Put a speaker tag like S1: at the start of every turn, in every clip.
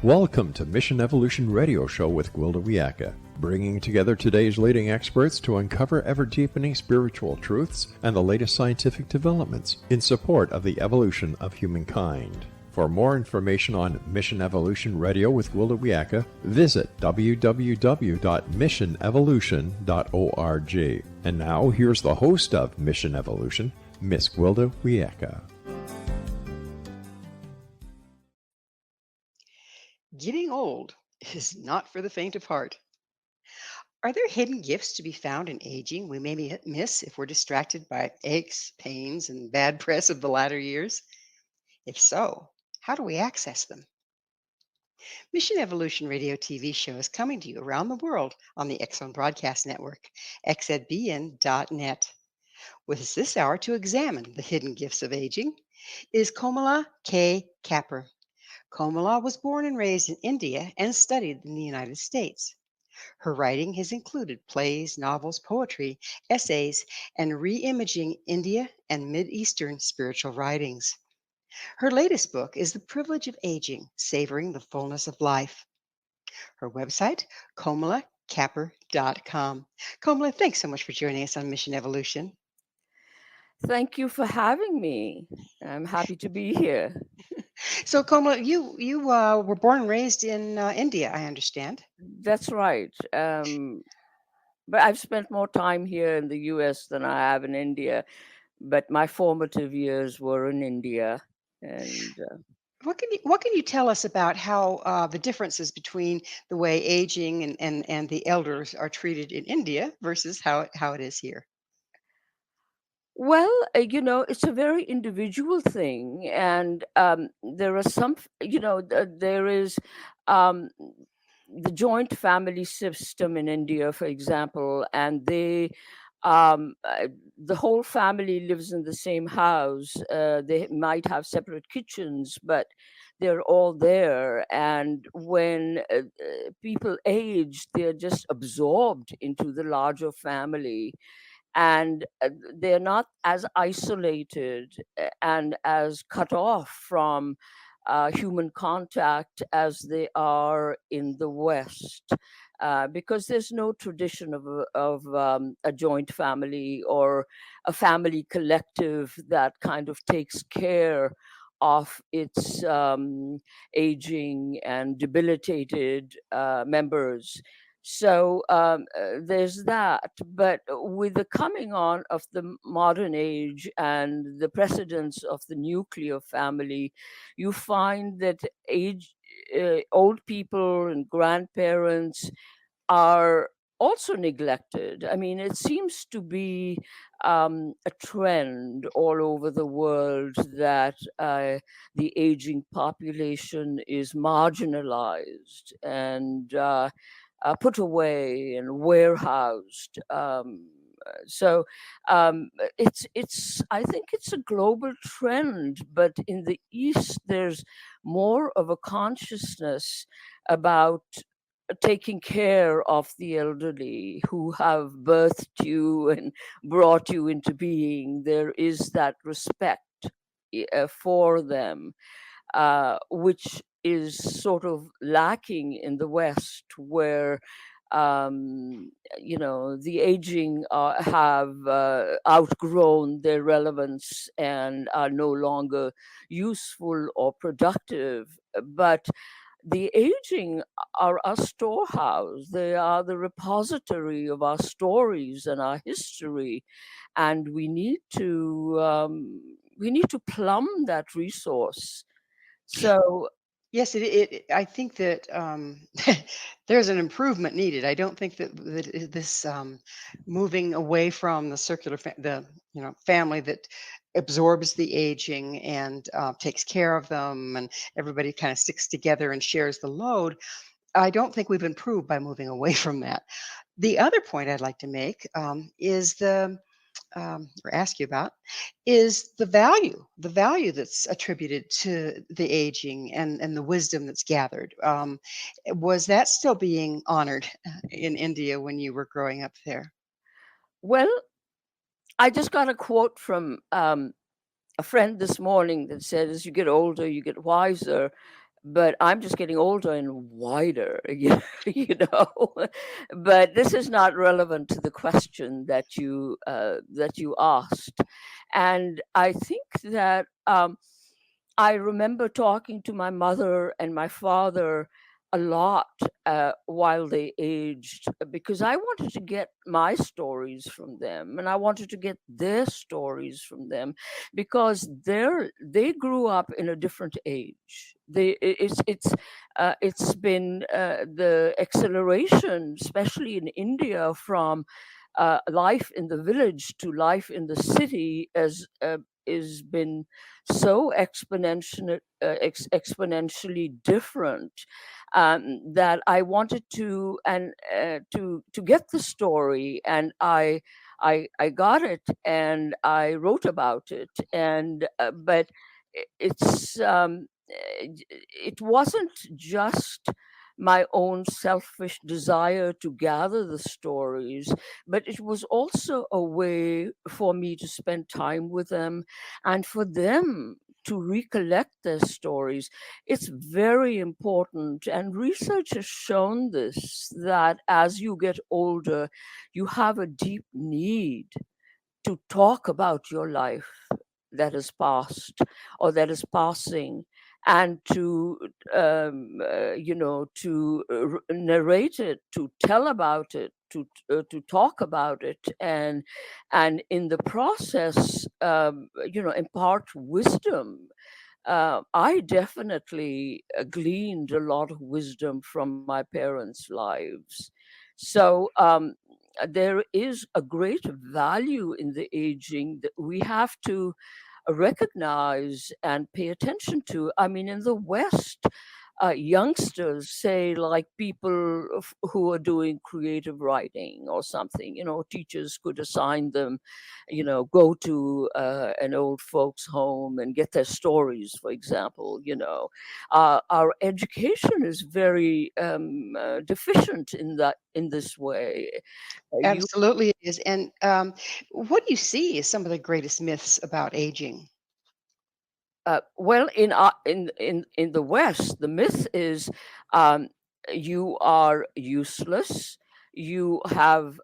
S1: Welcome to Mission Evolution Radio Show with Gwilda Wiyaka, bringing together today's leading experts to uncover ever-deepening spiritual truths and the latest scientific developments in support of the evolution of humankind. For more information on Mission Evolution Radio with Gwilda Wiyaka, visit www.missionevolution.org. And now, here's the host of Mission Evolution, Miss Gwilda Wiyaka.
S2: Getting old is not for the faint of heart. Are there hidden gifts to be found in aging we may miss if we're distracted by aches, pains, and bad press of the latter years? If so, how do we access them? Mission Evolution Radio TV show is coming to you around the world on the X Zone Broadcast Network, xzbn.net. With us this hour to examine the hidden gifts of aging is Kamla K. Kapur. Kamla was born and raised in India and studied in the United States. Her writing has included plays, novels, poetry, essays, and reimaging India and Mid-Eastern spiritual writings. Her latest book is The Privilege of Aging, Savoring the Fullness of Life. Her website, kamlakapur.com. Kamla, thanks so much for joining us on Mission Evolution.
S3: Thank you for having me. I'm happy to be here.
S2: So, Kamla, you were born and raised in India, I understand.
S3: That's right. But I've spent more time here in the US than I have in India. But my formative years were in India. And
S2: what can you tell us about how the differences between the way aging and the elders are treated in India versus how it is here?
S3: Well, it's a very individual thing, and there are some, there is the joint family system in India, for example, and the whole family lives in the same house. They might have separate kitchens, but they're all there. And when people age, they're just absorbed into the larger family. And they're not as isolated and as cut off from human contact as they are in the West, because there's no tradition of a joint family or a family collective that kind of takes care of its aging and debilitated members. So there's that. But with the coming on of the modern age and the precedence of the nuclear family, you find that old people and grandparents are also neglected. I mean, it seems to be a trend all over the world that the aging population is marginalized and put away and warehoused. It's I think it's a global trend, but in the East there's more of a consciousness about taking care of the elderly who have birthed you and brought you into being. There is that respect for them, which is sort of lacking in the West, where the aging have outgrown their relevance and are no longer useful or productive. But the aging are a storehouse. They are the repository of our stories and our history, and we need to plumb that resource. So
S2: yes, I think that there's an improvement needed. I don't think that this moving away from the circular family that absorbs the aging and takes care of them, and everybody kind of sticks together and shares the load. I don't think we've improved by moving away from that. The other point I'd like to make is or ask you about, is the value that's attributed to the aging and the wisdom that's gathered. Was that still being honored in India when you were growing up there?
S3: Well, I just got a quote from a friend this morning that said, as you get older, you get wiser. but I'm just getting older and wider, you know. But this is not relevant to the question that you asked, and I think that I remember talking to my mother and my father a lot while they aged, because I wanted to get my stories from them and I wanted to get their stories from them, because they grew up in a different age. It's been the acceleration, especially in India, from life in the village to life in the city, as is been so exponentially different, that I wanted to and to get the story, and I got it and I wrote about it, and but it's it wasn't just my own selfish desire to gather the stories, but it was also a way for me to spend time with them and for them to recollect their stories. It's very important, and research has shown this, that as you get older, you have a deep need to talk about your life that is past or that is passing, and to narrate it, to tell about it, to talk about it, and in the process impart wisdom. I definitely gleaned a lot of wisdom from my parents' lives. So there is a great value in the aging that we have to recognize and pay attention to. I mean, in the West, youngsters, say, like people who are doing creative writing or something, teachers could assign them, go to an old folks home and get their stories, for example. Our education is very deficient in this way. You
S2: Absolutely it is. And what do you see as some of the greatest myths about aging?
S3: Well, in the West, the myth is, um, you are useless. You have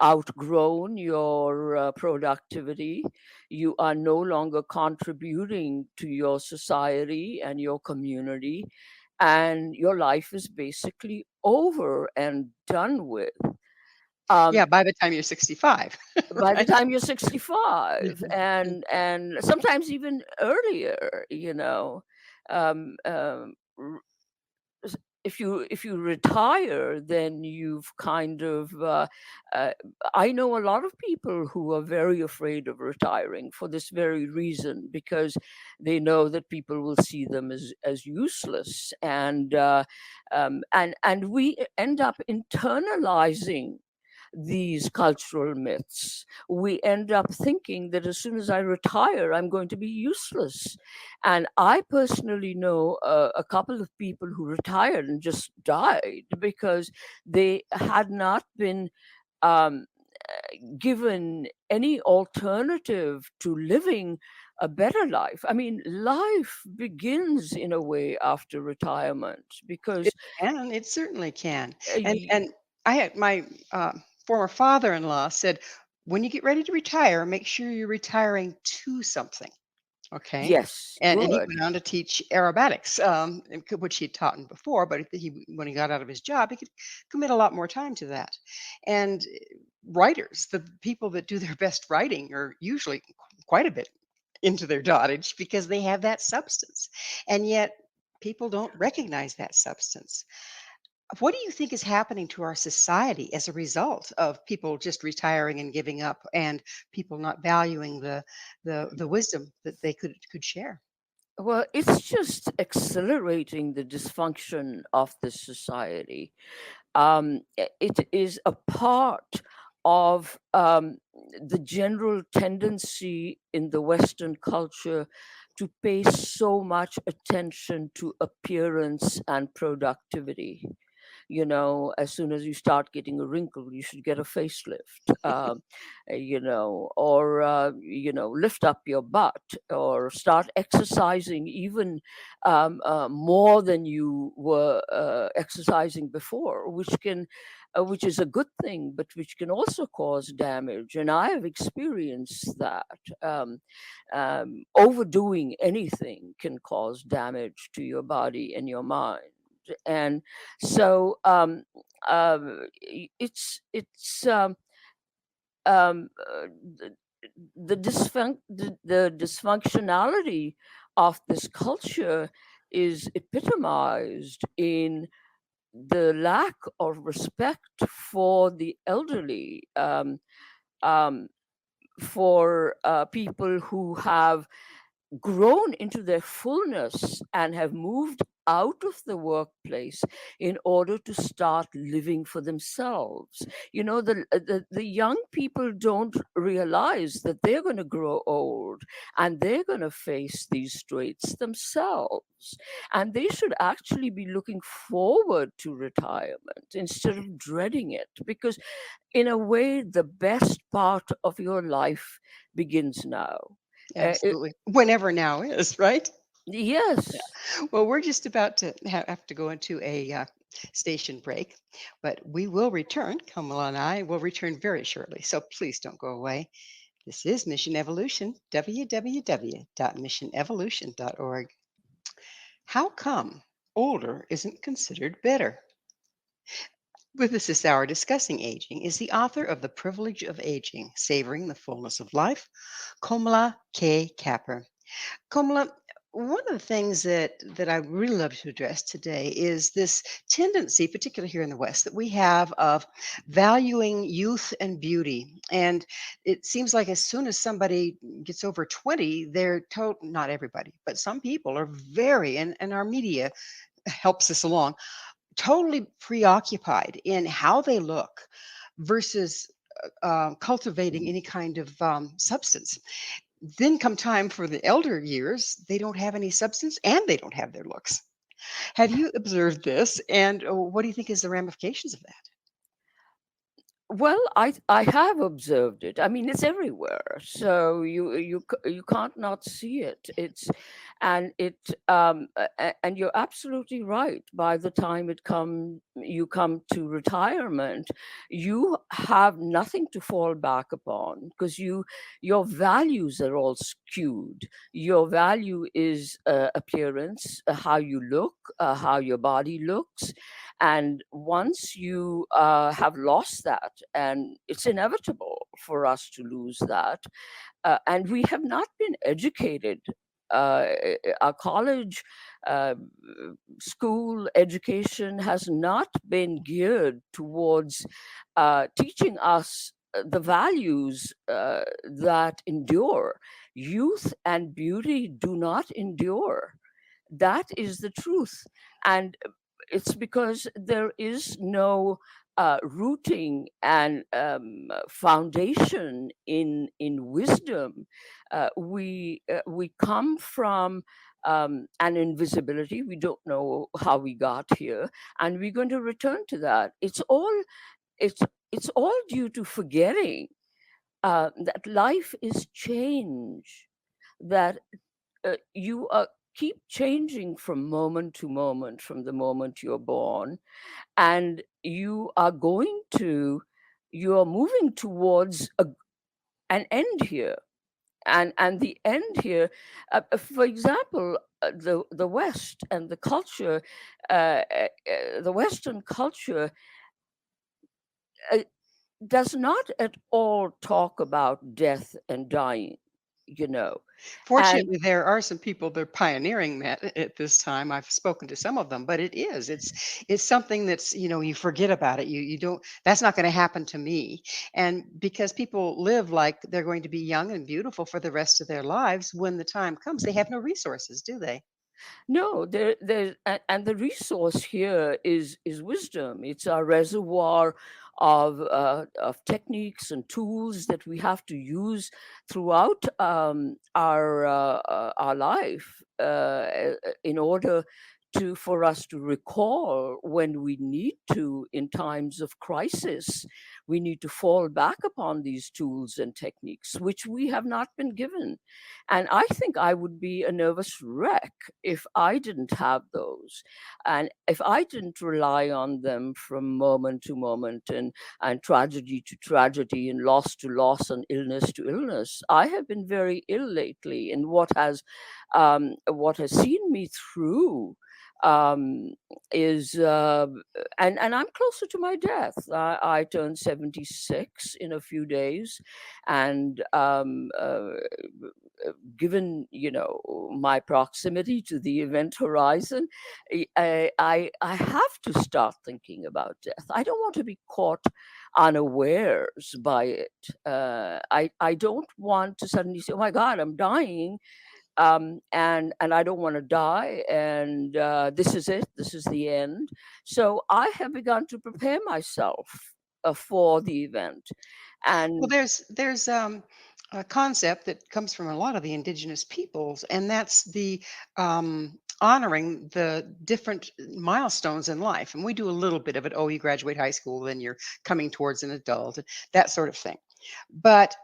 S3: outgrown your productivity. You are no longer contributing to your society and your community, and your life is basically over and done with. Um,
S2: Yeah, by the time you're 65,
S3: by the
S2: right?
S3: time you're 65,
S2: Mhm.
S3: and sometimes even earlier, um, um, r- if you retire, then you've kind of uh, I know a lot of people who are very afraid of retiring for this very reason, because they know that people will see them as useless, and we end up internalizing these cultural myths. We end up thinking that as soon as I retire, I'm going to be useless. And I personally know a couple of people who retired and just died because they had not been um, given any alternative to living a better life. I mean, life begins in a way after retirement,
S2: It
S3: because
S2: can, it certainly can.
S3: uh,
S2: And
S3: y-
S2: and I had my former father-in-law said, when you get ready to retire, make sure you're retiring to something. Okay.
S3: yes,
S2: And he
S3: good.
S2: went on to teach aerobatics, which he had taught him before, but when he got out of his job, he could commit a lot more time to that. And writers, the people that do their best writing, are usually quite a bit into their dotage because they have that substance. And yet people don't recognize that substance. What do you think is happening to our society as a result of people just retiring and giving up, and people not valuing the wisdom that they could share?
S3: Well, it's just accelerating the dysfunction of this society. It is a part of the general tendency in the Western culture to pay so much attention to appearance and productivity. As soon as you start getting a wrinkle, you should get a facelift, or lift up your butt, or start exercising even more than you were exercising before, which is a good thing, but which can also cause damage. And I have experienced that. Overdoing anything can cause damage to your body and your mind. And so it's the, the dysfunctionality of this culture is epitomized in the lack of respect for the elderly, um, for people who have grown into their fullness and have moved out of the workplace in order to start living for themselves. The young people don't realize that they're going to grow old and they're going to face these straits themselves. And they should actually be looking forward to retirement instead of dreading it, because in a way, the best part of your life begins now.
S2: Absolutely. Whenever now is, right? Yeah.
S3: Yes.
S2: Well, we're just about to have to go into a station break, but we will return. Kamala and I will return very shortly. So please don't go away. This is Mission Evolution, www.missionevolution.org. How come older isn't considered better? With us this hour discussing aging is the author of The Privilege of Aging, Savoring the Fullness of Life, Kamla K. Kapur. Kamala, one of the things that I really love to address today is this tendency, particularly here in the West, that we have of valuing youth and beauty. And it seems like as soon as somebody gets over 20, they're told, not everybody, but some people are very, and our media helps us along, totally preoccupied in how they look versus cultivating any kind of substance. Then come time for the elder years, they don't have any substance and they don't have their looks. Have you observed this? And what do you think is the ramifications of that?
S3: Well, I have observed it. I mean, it's everywhere. So you can't not see it. And you're absolutely right. By the time you come to retirement, you have nothing to fall back upon, because your values are all skewed. Your value is appearance, how you look, how your body looks. And once you have lost that, and it's inevitable for us to lose that, and we have not been educated. Our college, uh, school education has not been geared towards teaching us the values that endure. Youth and beauty do not endure. That is the truth. And it's because there is no rooting and foundation in wisdom. We come from an invisibility. We don't know how we got here, and we're going to return to that. It's it's all due to forgetting that life is change. That you keep changing from moment to moment, from the moment you're born, and you are moving towards an end here. And the end here, for example, the West and the culture, the Western culture uh, does not at all talk about death and dying, you know. And
S2: Fortunately, there are some people that are pioneering that at this time. I've spoken to some of them, but it's something that's, you forget about it. You don't, that's not going to happen to me. And because people live like they're going to be young and beautiful for the rest of their lives, when the time comes, they have no resources, do they?
S3: no, and the resource here is wisdom. It's our reservoir of techniques and tools that we have to use throughout our life in order for us to recall when we need to in times of crisis. We need to fall back upon these tools and techniques which we have not been given. And I think I would be a nervous wreck if I didn't have those, and if I didn't rely on them from moment to moment, and tragedy to tragedy, and loss to loss, and illness to illness. I have been very ill lately, and what has seen me through um, is and I'm closer to my death. I turned 76 in a few days, and given my proximity to the event horizon, I have to start thinking about death. I don't want to be caught unawares by it. I don't want to suddenly say, "Oh my God, I'm dying," and I don't want to die, and this is it. This is the end. So I have begun to prepare myself for the event,
S2: Well,
S3: and
S2: there's a concept that comes from a lot of the indigenous peoples, and that's the honoring the different milestones in life. And we do a little bit of it. Oh, you graduate high school, then you're coming towards an adult, and that sort of thing. But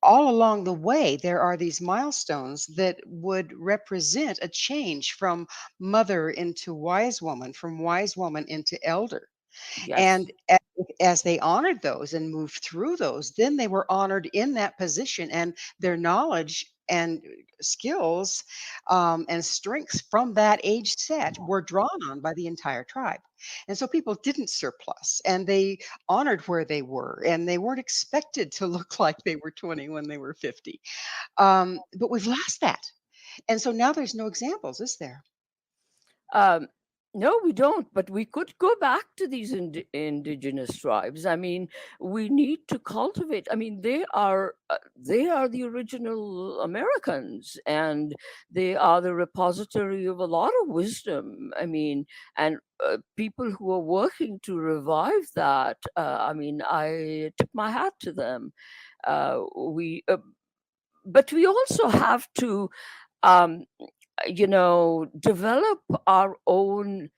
S2: all along the way, there are these milestones that would represent a change from mother into wise woman, from wise woman into elder.
S3: yes,
S2: And as they honored those and moved through those, then they were honored in that position, and their knowledge and skills and strengths from that age set were drawn on by the entire tribe. And so people didn't surplus, and they honored where they were, and they weren't expected to look like they were 20 when they were 50. But we've lost that. And so now there's no examples, is there?
S3: um, no, we don't. But we could go back to these indigenous tribes. I mean, we need to cultivate. I mean, they are the original Americans, and they are the repository of a lot of wisdom. I mean, and people who are working to revive that. I mean, I tip my hat to them. We, but we also have to. Um, develop our own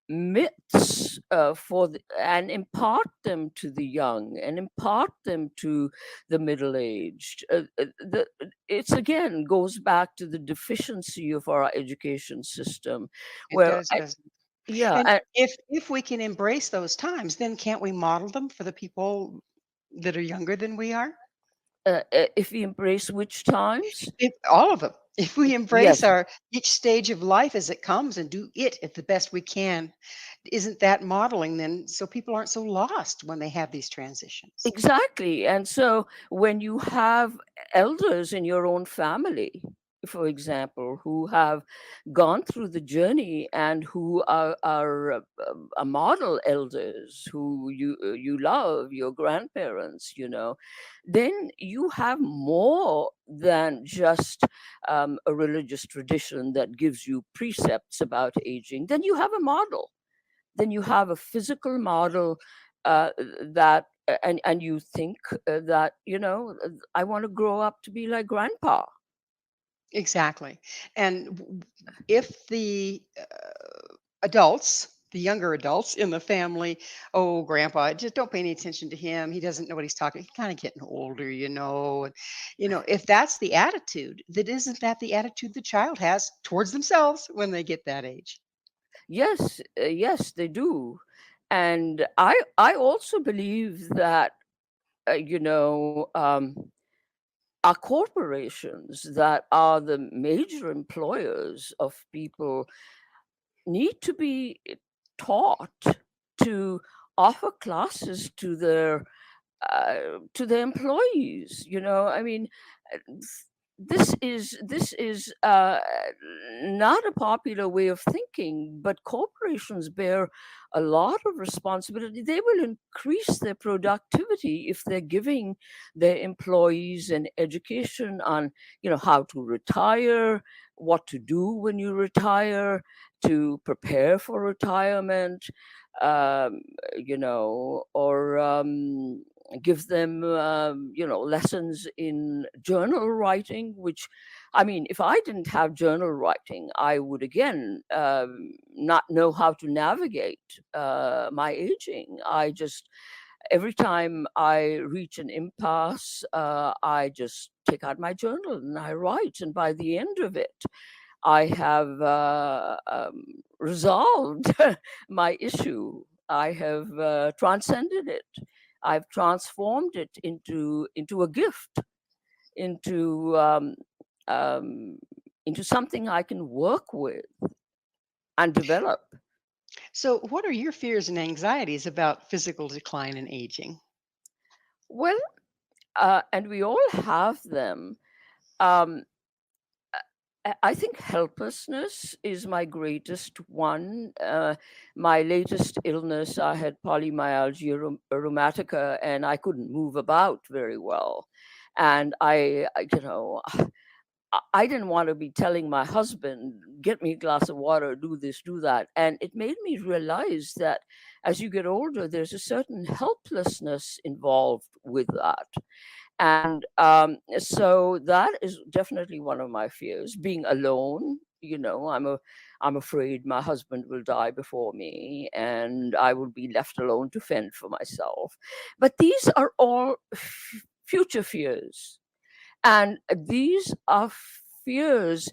S3: myths and impart them to the young, and impart them to the middle aged. It's again goes back to the deficiency of our education system,
S2: It
S3: where
S2: does, doesn't it?
S3: yeah,
S2: And if we can embrace those times, then can't we model them for the people that are younger than we are?
S3: if we embrace which times,
S2: If all of them. If we embrace
S3: yes,
S2: our each stage of life as it comes and do it at the best we can, isn't that modeling then so people aren't so lost when they have these transitions?
S3: exactly. And so when you have elders in your own family, for example, who have gone through the journey, and who are model elders who you love, your grandparents, then you have more than just a religious tradition that gives you precepts about aging. Then you have a model, then you have a physical model, uh, that and you think that I want to grow up to be like grandpa.
S2: Exactly. And if the adults, the younger adults in the family, oh, grandpa, just don't pay any attention to him. He doesn't know what he's talking. He's kind of getting older, you know. And, if that's the attitude, that isn't that the attitude the child has towards themselves when they get that age?
S3: Yes, yes, they do. And I also believe that uh, you know um, our corporations that are the major employers of people need to be taught to offer classes to their employees. I mean, uh, this is not a popular way of thinking, but corporations bear a lot of responsibility. They will increase their productivity if they're giving their employees an education on, how to retire, what to do when you retire, to prepare for retirement, um, or give them, lessons in journal writing, which, I mean, if I didn't have journal writing, I would again not know how to navigate my aging. Every time I reach an impasse, I just take out my journal and I write. And by the end of it, I have resolved my issue. I have transcended it. I've transformed it into a gift, into um, into something I can work with and develop.
S2: So, what are your fears and anxieties about physical decline and aging?
S3: Well, and we all have them. Um, I think helplessness is my greatest one. My latest illness, I had polymyalgia rheumatica, and I couldn't move about very well. And I didn't want to be telling my husband, get me a glass of water, do this, do that. And it made me realize that as you get older, there's a certain helplessness involved with that. And so that is definitely one of my fears, being alone. I'm afraid my husband will die before me and I will be left alone to fend for myself. But these are all future fears. And these are fears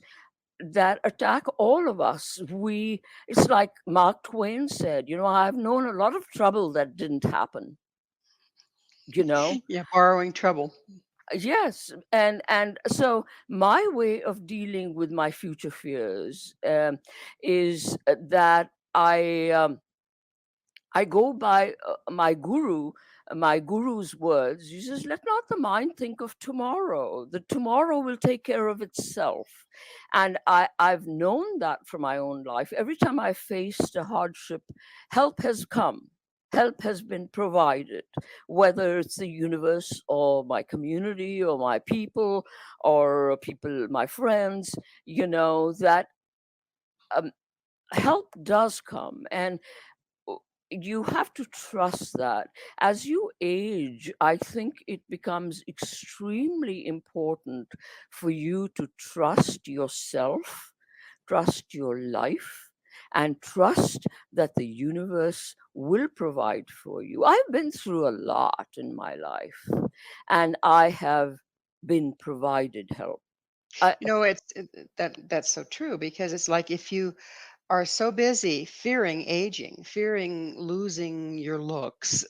S3: that attack all of us. It's like Mark Twain said, I've known a lot of trouble that didn't happen, you know.
S2: Yeah, borrowing trouble.
S3: Yes, and so my way of dealing with my future fears is that I go by my guru's words. He says, "Let not the mind think of tomorrow. The tomorrow will take care of itself." And I've known that from my own life. Every time I faced a hardship, help has come. Help has been provided, whether it's the universe or my community or my people or people, my friends, that um, help does come. And you have to trust that. As you age, I think it becomes extremely important for you to trust yourself, trust your life, and trust that the universe will provide for you. I've been through a lot in my life, and I have been provided help. I,
S2: That's so true because it's like if you are so busy fearing aging, fearing losing your looks,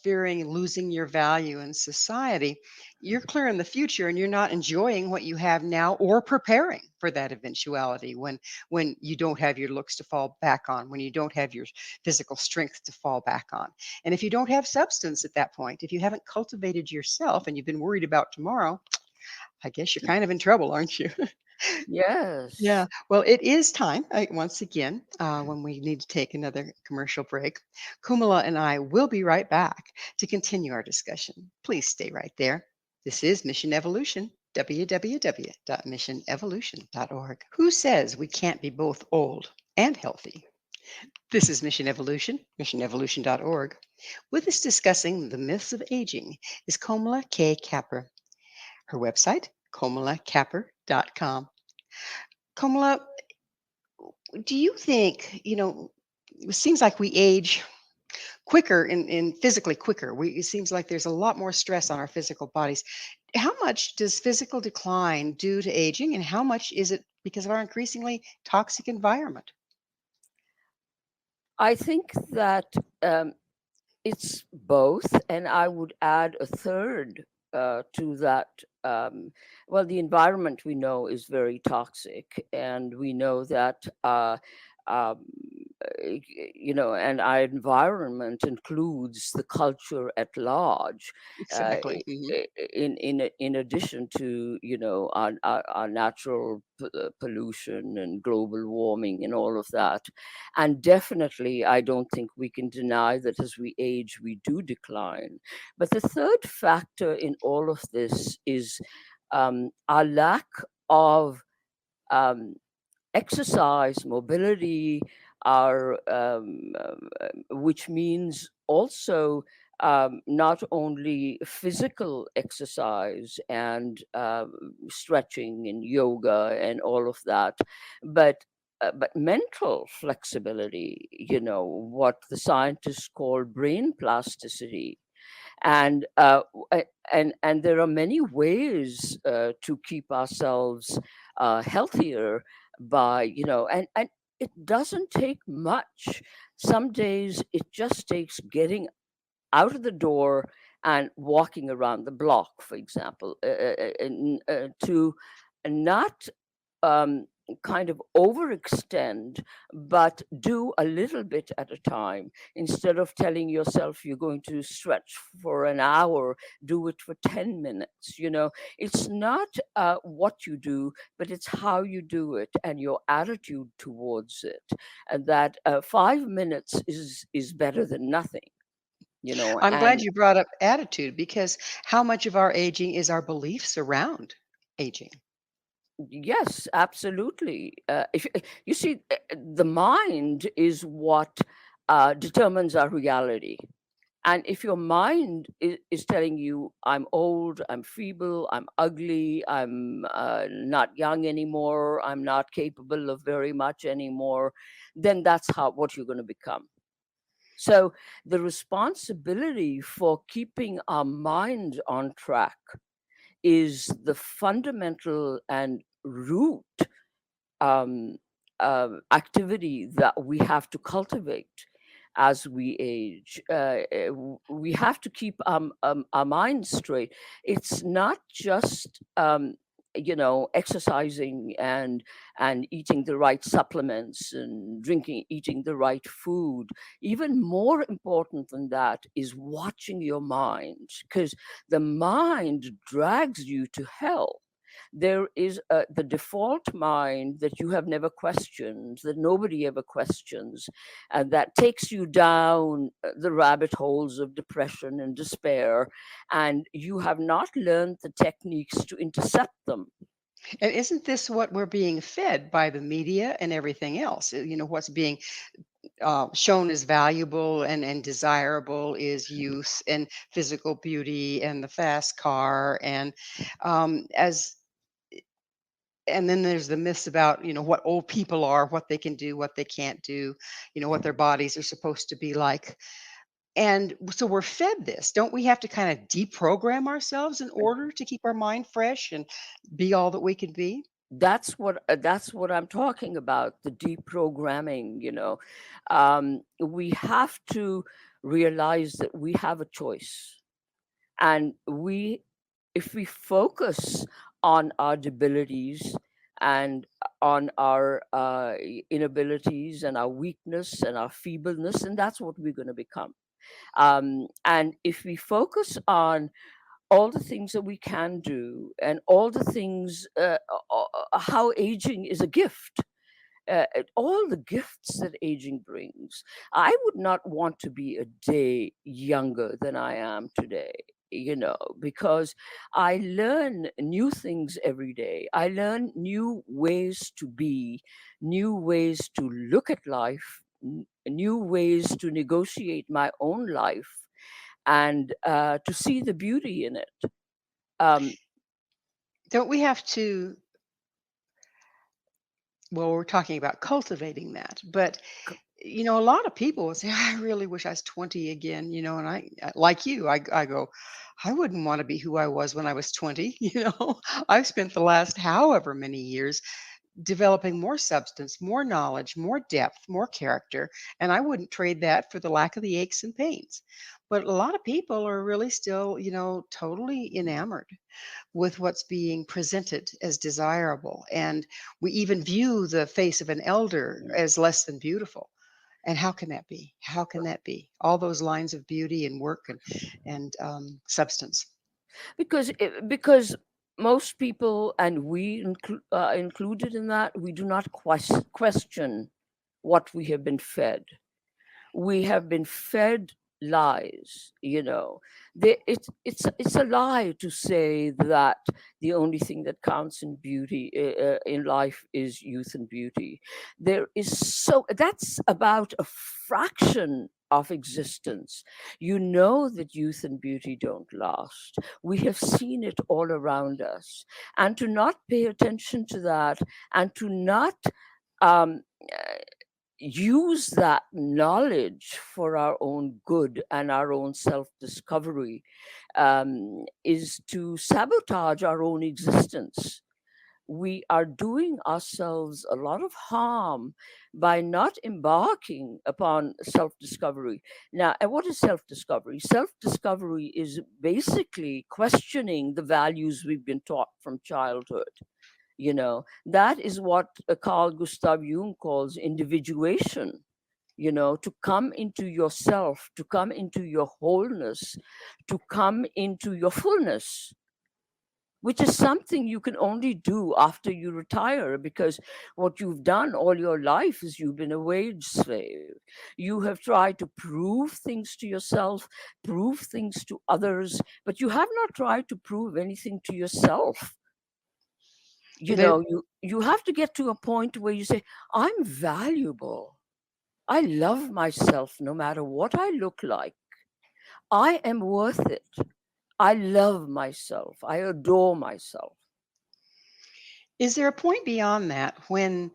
S2: fearing losing your value in society, you're clear in the future and you're not enjoying what you have now or preparing for that eventuality when you don't have your looks to fall back on, when you don't have your physical strength to fall back on. And if you don't have substance at that point, if you haven't cultivated yourself and you've been worried about tomorrow, I guess you're kind of in trouble, aren't you? Yeah.
S3: yes.
S2: Well, it is time once again when we need to take another commercial break. Kumala and I will be right back to continue our discussion. Please stay right there. This is Mission Evolution, www.missionevolution.org. Who says we can't be both old and healthy? This is Mission Evolution, missionevolution.org. With us discussing the myths of aging is Kamla K. Kapur. Her website, komalakapur.com. Kamala, do you think, it seems like we age quicker in physically quicker. It seems like there's a lot more stress on our physical bodies. How much does physical decline due to aging, and how much is it because of our increasingly toxic environment?
S3: I think that it's both, and I would add a third to that. Well, the environment we know is very toxic, and we know that. Um, and our environment includes the culture at large. Uh,
S2: Exactly.
S3: in addition to our natural pollution and global warming and all of that, and definitely I don't think we can deny that as we age we do decline. But the third factor in all of this is our lack of um, exercise, mobility, which means also not only physical exercise and stretching and yoga and all of that, but mental flexibility. What the scientists call brain plasticity, and and there are many ways to keep ourselves healthier by and it doesn't take much. Some days it just takes getting out of the door and walking around the block, for example, to not um, kind of overextend, but do a little bit at a time. Instead of telling yourself you're going to stretch for an hour, do it for 10 minutes. It's not what you do, but it's how you do it and your attitude towards it. And that 5 minutes is better than nothing.
S2: I'm glad
S3: And
S2: you brought up attitude because how much of our aging is our beliefs around aging?
S3: yes, absolutely. If you see, the mind is what determines our reality. And if your mind is telling you, I'm old, I'm feeble, I'm ugly, I'm not young anymore, I'm not capable of very much anymore, then that's what you're going to become. So the responsibility for keeping our mind on track is the fundamental and root um, activity that we have to cultivate as we age. We have to keep our minds straight. It's not just exercising and eating the right supplements and eating the right food. Even more important than that is watching your mind, because the mind drags you to hell. There is the default mind that you have never questioned, that nobody ever questions, and that takes you down the rabbit holes of depression and despair, and you have not learned the techniques to intercept them.
S2: And isn't this what we're being fed by the media and everything else? What's being shown as valuable and desirable is youth and physical beauty and the fast car as and then there's the myths about what old people are, what they can do, what they can't do, what their bodies are supposed to be like. And so we're fed this. Don't we have to kind of deprogram ourselves in order to keep our mind fresh and be all that we can be?
S3: That's what I'm talking about, the deprogramming. We have to realize that we have a choice, and we if we focus on our debilities and on our inabilities and our weakness and our feebleness, and that's what we're going to become. And if we focus on all the things that we can do and all the things, how aging is a gift, all the gifts that aging brings. I would not want to be a day younger than I am today, because I learn new things every day. I learn new ways to be, new ways to look at life, new ways to negotiate my own life, and to see the beauty in it. Um,
S2: Don't we have to, well, we're talking about cultivating that, but a lot of people will say, I really wish I was 20 again, and like you, I go, I wouldn't want to be who I was when I was 20. I've spent the last however many years developing more substance, more knowledge, more depth, more character, and I wouldn't trade that for the lack of the aches and pains. But a lot of people are really still, totally enamored with what's being presented as desirable. And we even view the face of an elder as less than beautiful. And how can that be? How can that be? All those lines of beauty and work and substance.
S3: because most people, and we included in that, we do not question what we have been fed. We have been fed lies. It's a lie to say that the only thing that counts in beauty, in life, is youth and beauty. There is, so that's about a fraction of existence. You know that youth and beauty don't last. We have seen it all around us. And to not pay attention to that, and to not um, use that knowledge for our own good and our own self discovery, is to sabotage our own existence. We are doing ourselves a lot of harm by not embarking upon self discovery. Now, and what is self discovery? Self discovery is basically questioning the values we've been taught from childhood. That is what Carl Gustav Jung calls individuation. To come into yourself, to come into your wholeness, to come into your fullness, which is something you can only do after you retire, because what you've done all your life is you've been a wage slave. You have tried to prove things to yourself, prove things to others, but you have not tried to prove anything to yourself.
S2: They,
S3: You have to get to a point where you say, I'm valuable. I love myself no matter what I look like. I am worth it. I love myself. I adore myself.
S2: is there a point beyond that when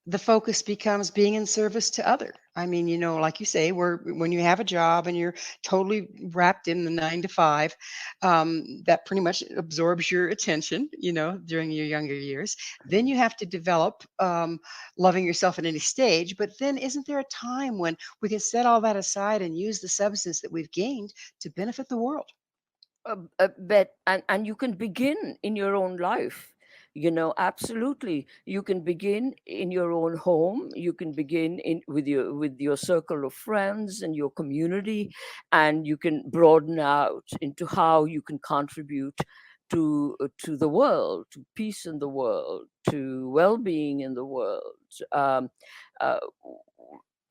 S2: the focus becomes being in service to other? I mean, like you say, when you have a job and you're totally wrapped in the 9 to 5, that pretty much absorbs your attention, during your younger years. Then you have to develop loving yourself at any stage. But then isn't there a time when we can set all that aside and use the substance that we've gained to benefit the world?
S3: But and you can begin in your own life. Absolutely, you can begin in your own home. You can begin in with your circle of friends and your community, and you can broaden out into how you can contribute to the world, to peace in the world, to well-being in the world. um, uh,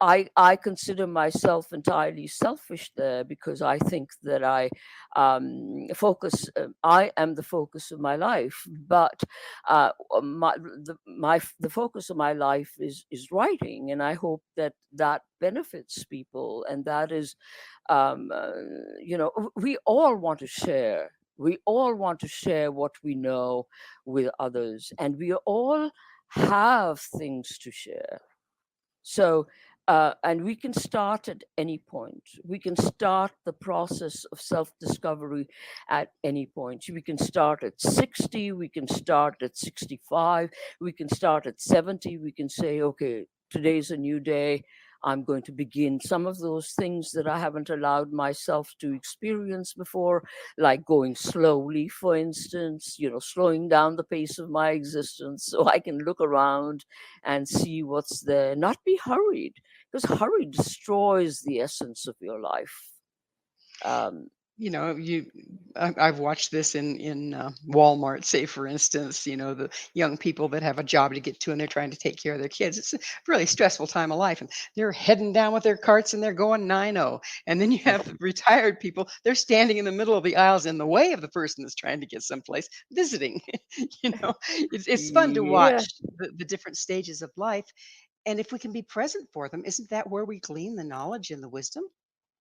S3: I consider myself entirely selfish there, because I think that I am the focus of my life. But the focus of my life is writing, and I hope that that benefits people. And that is, we all want to share. We all want to share what we know with others, and we all have things to share. So, and we can start at any point. We can start the process of self discovery at any point. We can start at 60, we can start at 65, we can start at 70. We can say, okay, today's a new day. I'm going to begin some of those things that I haven't allowed myself to experience before, like going slowly, for instance, slowing down the pace of my existence so I can look around and see what's there, not be hurried, because hurry destroys the essence of your life. Um,
S2: you know you I've watched this in Walmart, say, for instance, the young people that have a job to get to and they're trying to take care of their kids. It's a really stressful time of life, and they're heading down with their carts and they're going 9-0. And then you have the retired people, they're standing in the middle of the aisles in the way of the person that's trying to get someplace visiting. It's fun to
S3: yeah.
S2: watch the different stages of life, and if we can be present for them, isn't that where we glean the knowledge and the wisdom?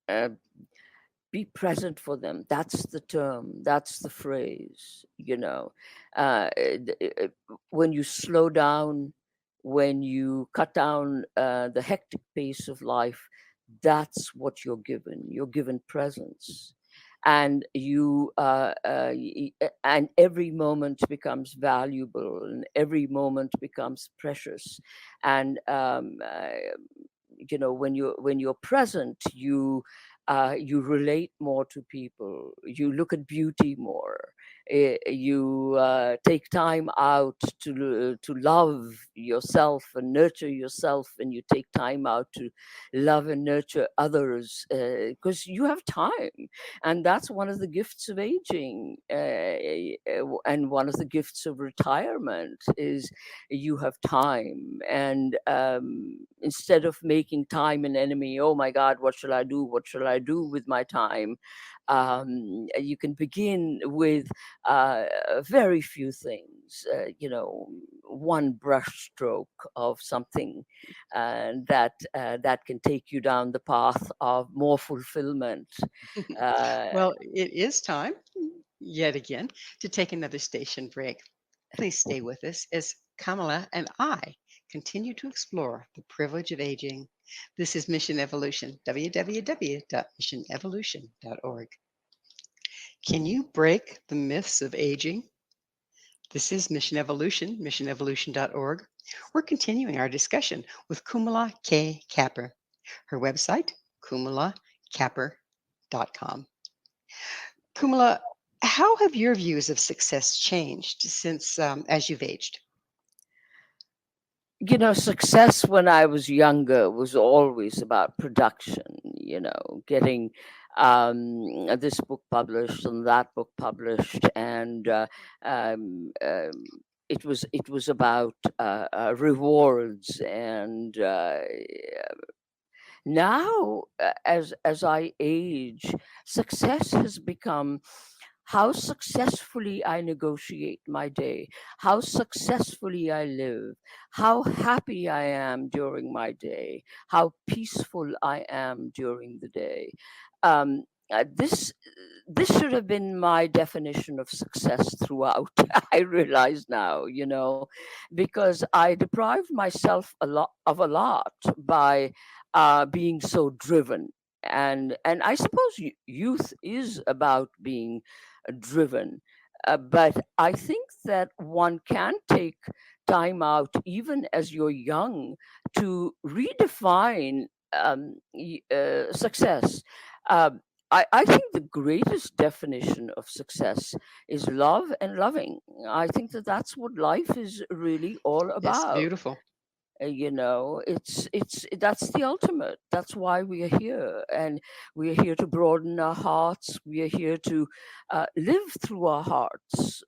S3: Uh, be present for them. That's the term. That's the phrase. When you slow down, when you cut down the hectic pace of life, that's what you're given. You're given presence, and and every moment becomes valuable, and every moment becomes precious. And when you're present, you relate more to people, you look at beauty more, you take time out to love yourself and nurture yourself, and you take time out to love and nurture others, because you have time. And that's one of the gifts of aging, and one of the gifts of retirement is you have time. And instead of making time an enemy, oh my God, what shall I do? What shall I do with my time? You can begin with very few things. one brushstroke of something that can take you down the path of more fulfillment. Uh,
S2: Well, it is time, yet again, to take another station break. Please stay with us as Kamala and I continue to explore the privilege of aging. This is Mission Evolution, www.missionevolution.org. Can you break the myths of aging? This is Mission Evolution, missionevolution.org. We're continuing our discussion with Kamla K. Kapur. Her website, kumlalakapur.com. Kumala, how have your views of success changed since as you've aged?
S3: Success when I was younger was always about production, getting this book published and that book published, and it was about rewards. And now, as I age, success has become how successfully I negotiate my day, how successfully I live, how happy I am during my day, how peaceful I am during the day. Um, this should have been my definition of success throughout. I realize now, because I deprived myself a lot by being so driven. And I suppose youth is about being driven. But I think that one can take time out, even as you're young, to redefine success. Um, I think the greatest definition of success is love and loving. I think that that's what life is really all
S2: Yes,
S3: about.
S2: beautiful.
S3: It's that's the ultimate. That's why we are here, and we are here to broaden our hearts. We are here to live through our hearts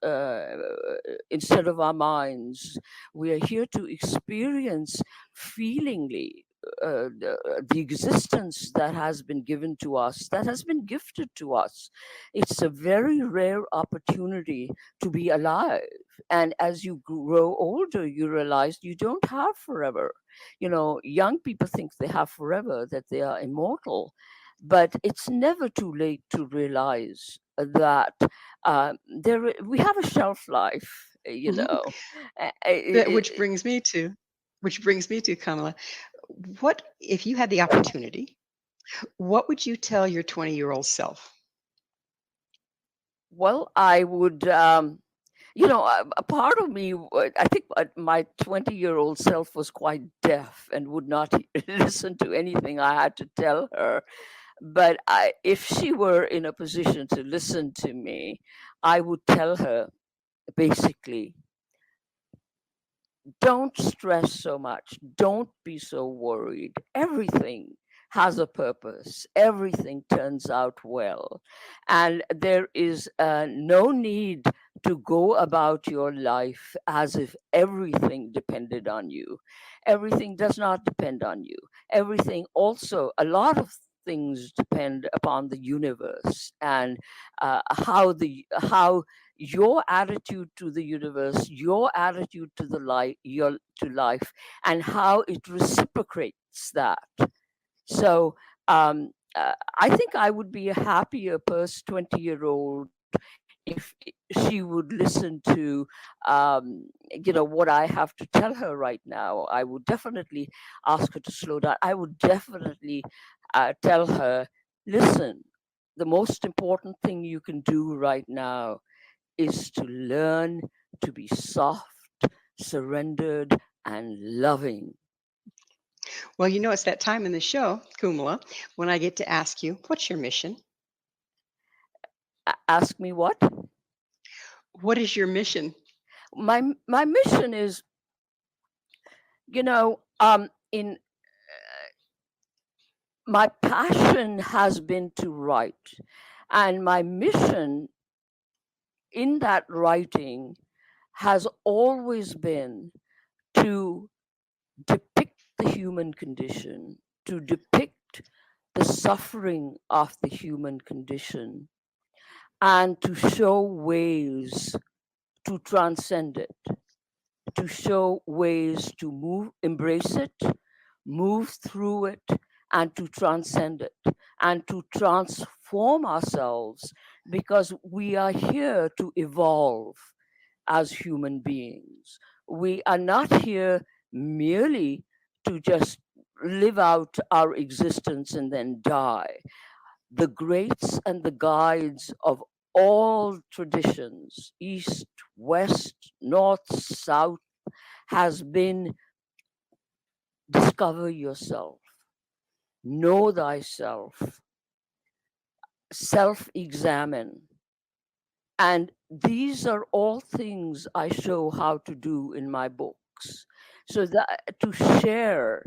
S3: instead of our minds. We are here to experience feelingly the existence that has been given to us, that has been gifted to us. It's a very rare opportunity to be alive. And as you grow older, you realize you don't have forever. Young people think they have forever, that they are immortal, but it's never too late to realize that we have a shelf life. Uh,
S2: That-
S3: uh,
S2: which brings me to Kamala. What if you had the opportunity? What would you tell your 20-year-old self?
S3: Well, I would. A part of me, I think my 20-year-old self was quite deaf and would not listen to anything I had to tell her. But if she were in a position to listen to me, I would tell her basically, don't stress so much. Don't be so worried. Everything has a purpose. Everything turns out well. And there is no need to go about your life as if everything depended on you. Everything does not depend on you. Everything also, a lot of things depend upon the universe, and how your attitude to the universe, your attitude to the life, and how it reciprocates that. So I think I would be a happier 20-year-old if she would listen to what I have to tell her right now. I would definitely ask her to slow down. I would definitely tell her, listen, the most important thing you can do right now is to learn to be soft, surrendered, and loving.
S2: Well, it's that time in the show, Kumala, when I get to ask you, what's your mission?
S3: Ask me what?
S2: What is your mission?
S3: My mission is, in my passion has been to write, and my mission in that writing has always been to depict the human condition, to depict the suffering of the human condition, and to show ways to transcend it. to show ways to move, embrace it, move through it, and to transcend it, and to transform ourselves, because we are here to evolve as human beings. We are not here merely to just live out our existence and then die. The greats and the guides of all traditions, East, West, North, South, has been discover yourself, know thyself, self examine. And these are all things I show how to do in my books. So that to share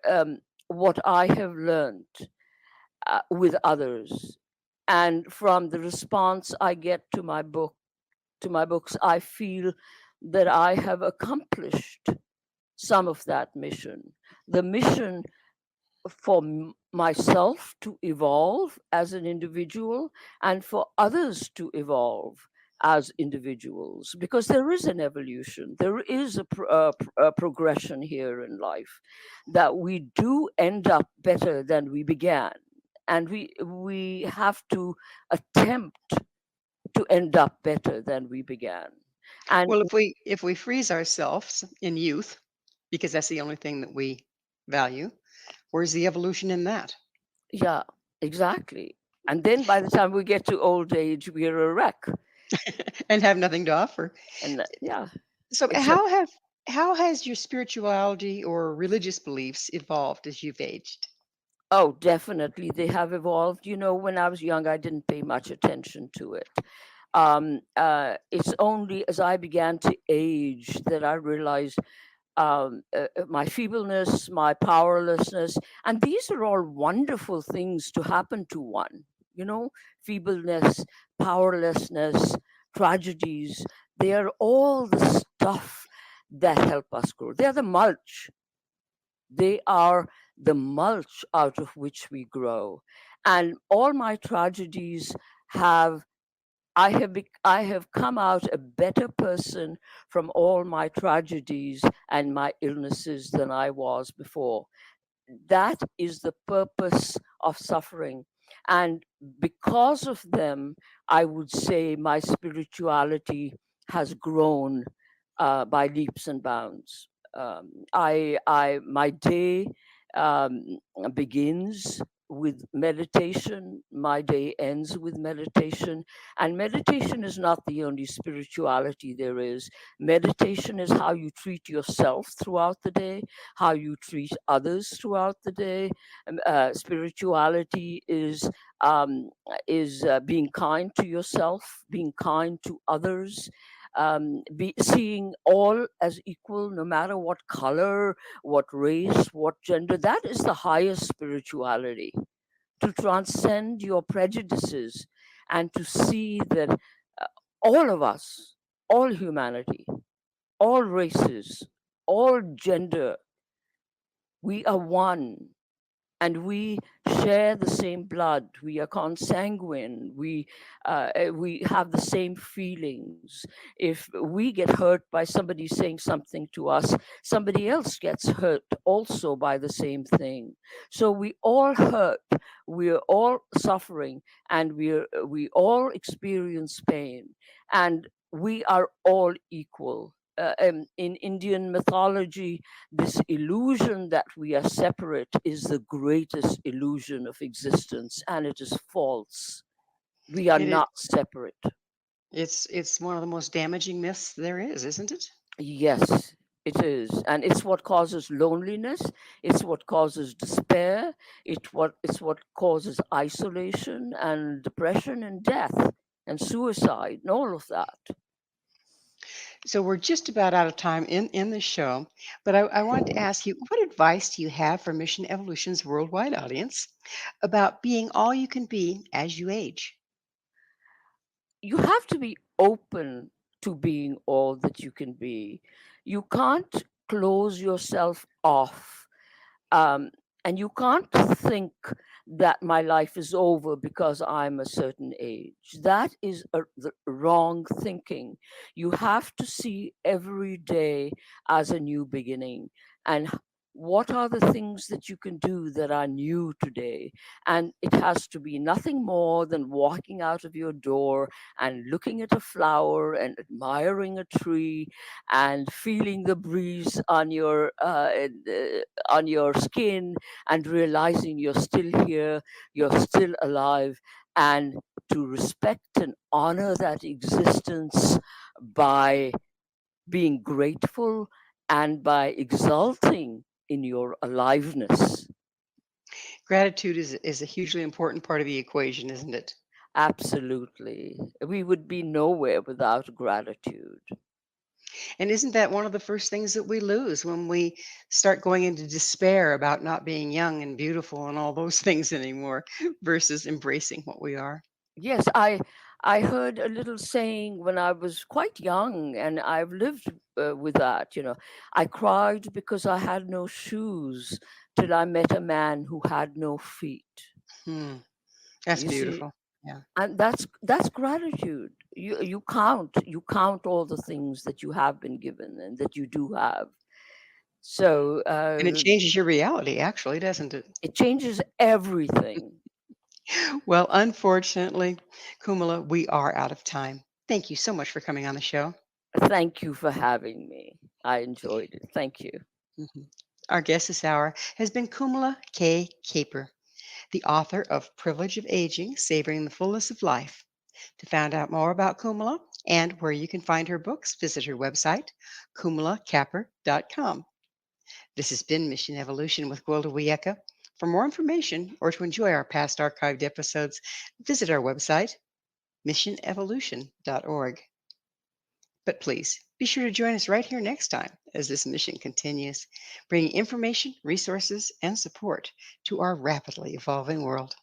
S3: um, what I have learned with others, and from the response I get to my books, I feel that I have accomplished some of that mission. The mission for myself to evolve as an individual, and for others to evolve as individuals, because there is an evolution, there is a progression here in life, that we do end up better than we began, and we have to attempt to end up better than we began. And
S2: Well, if we freeze ourselves in youth, because that's the only thing that we value, where's the evolution in that?
S3: yeah, exactly. And then by the time we get to old age, we're a wreck.
S2: And have nothing to offer.
S3: And yeah,
S2: So
S3: it's a
S2: how has your spirituality or religious beliefs evolved as you've aged?
S3: oh, definitely they have evolved. You know, when I was young, I didn't pay much attention to it. It's only as I began to age that I realized my feebleness, my powerlessness, and these are all wonderful things to happen to one. You know, feebleness, powerlessness, tragedies, they are all the stuff that help us grow. They're the mulch. They are the mulch out of which we grow. And all my tragedies have I have come out a better person from all my tragedies and my illnesses than I was before. That is the purpose of suffering. And because of them, I would say my spirituality has grown by leaps and bounds. My day um, begins with meditation. My day ends with meditation. And meditation is not the only spirituality there is. Meditation is how you treat yourself throughout the day, how you treat others throughout the day. Spirituality is being kind to yourself, being kind to others, seeing all as equal, no matter what color, what race, what gender. That is the highest spirituality, to transcend your prejudices and to see that all of us, all humanity, all races, all gender, we are one, and we share the same blood. We are consanguine. We have the same feelings. If we get hurt by somebody saying something to us, somebody else gets hurt also by the same thing. So we all hurt. We are all suffering, and we all experience pain, and we are all equal. In Indian mythology, this illusion that we are separate is the greatest illusion of existence, and it is false. We are
S2: It is
S3: not separate.
S2: it's one of the most damaging myths there is, isn't it?
S3: Yes, it is. And it's what causes loneliness, it's what causes despair, it's what causes isolation and depression and death and suicide and all of that.
S2: So we're just about out of time in the show, but I wanted to ask you, what advice do you have for Mission Evolution's worldwide audience about being all you can be as you age?
S3: You have to be open to being all that you can be. You can't close yourself off. Um, And you can't think that my life is over because I'm a certain age. That is the wrong thinking. You have to see every day as a new beginning. And what are the things that you can do that are new today? And it has to be nothing more than walking out of your door and looking at a flower and admiring a tree and feeling the breeze on your skin and realizing you're still here, you're still alive, and to respect and honor that existence by being grateful and by exulting in your aliveness.
S2: Gratitude is a hugely important part of the equation, isn't it?
S3: Absolutely. We would be nowhere without gratitude.
S2: And isn't that one of the first things that we lose when we start going into despair about not being young and beautiful and all those things anymore versus embracing what we are?
S3: Yes, I heard a little saying when I was quite young, and I've lived with that. I cried because I had no shoes till I met a man who had no feet.
S2: Hmm, that's
S3: You see,
S2: beautiful. Yeah.
S3: and that's gratitude. You count all the things that you have been given and that you do have. So
S2: And it changes your reality, actually, doesn't it?
S3: it changes everything.
S2: Well, unfortunately, Kumala, we are out of time. Thank you so much for coming on the show.
S3: Thank you for having me. I enjoyed it. Thank you.
S2: Mhm. Our guest this hour has been Kumala K. Kapur, the author of Privilege of Aging, Savoring the Fullness of Life. To find out more about Kumala and where you can find her books, visit her website, kumalakapur.com. This has been Mission Evolution with Gwilda Wiyaka. For more information or to enjoy our past archived episodes, visit our website, missionevolution.org. But please be sure to join us right here next time as this mission continues, bringing information, resources, and support to our rapidly evolving world.